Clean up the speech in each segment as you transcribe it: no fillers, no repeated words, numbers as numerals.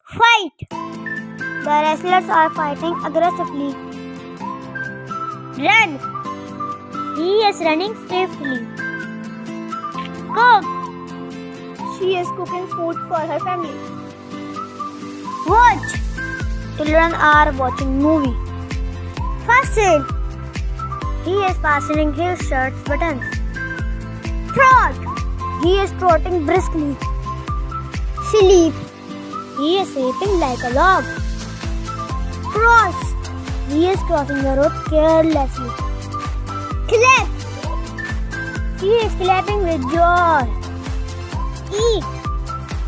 Fight! The wrestlers are fighting aggressively. Run! He is running swiftly. Cook! She is cooking food for her family. Watch! Children are watching movie. Fasten! He is fastening his shirt's buttons. Trot! He is trotting briskly. Sleep! He is sleeping like a log. Cross! He is crossing the road carelessly. Clap! He is clapping with joy. Eat!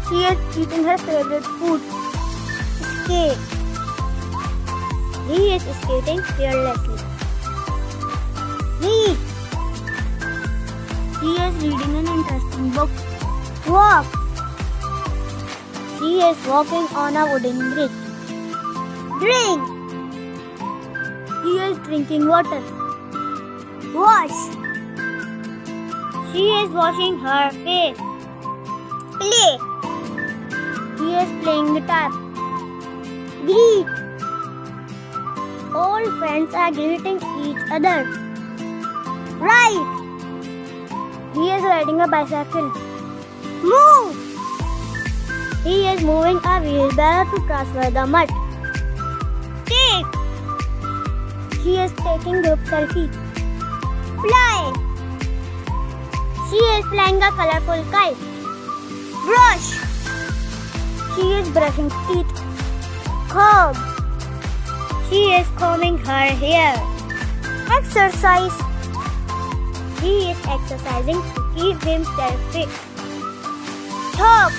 She is eating her favorite food. Skate! He is skating fearlessly. Read! He is reading an interesting book. Walk! He is walking on a wooden bridge. Drink! He is drinking water. Wash! She is washing her face. Play! He is playing guitar. Greet! All friends are greeting each other. Ride! He is riding a bicycle. Move! He is moving a wheelbarrow to transfer the mud. Take! He is taking group selfie. Fly! She is flying a colorful kite. Brush! She is brushing teeth. Comb! She is combing her hair. Exercise! He is exercising to keep himself fit. Talk!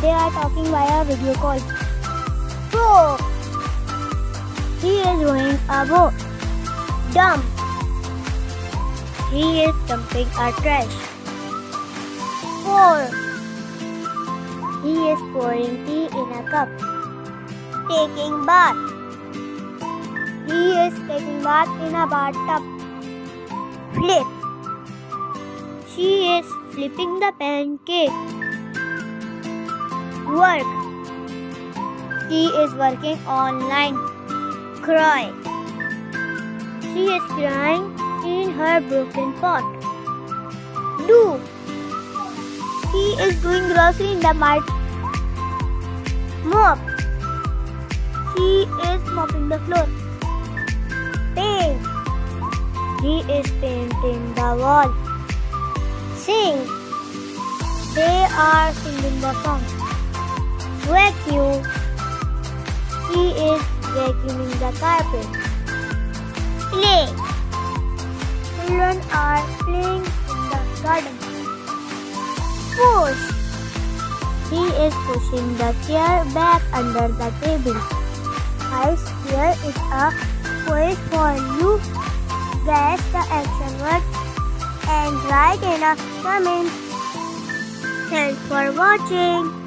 They are talking via video call. Row! He is rowing a boat. Dump! He is dumping a trash. Pour! He is pouring tea in a cup. Taking bath. He is taking bath in a bathtub. Flip. She is flipping the pancake. Work. She is working online. Cry. She is crying in her broken pot. Do. He is doing grocery in the mud. Mop. He is mopping the floor. Paint. He is painting the wall. Sing. They are singing the song. Vacuum. He is vacuuming the carpet. Play. Children are playing in the garden. Push. He is pushing the chair back under the table. Guys, here is a quiz for you. Guess the action word and write in a comment. Thanks for watching.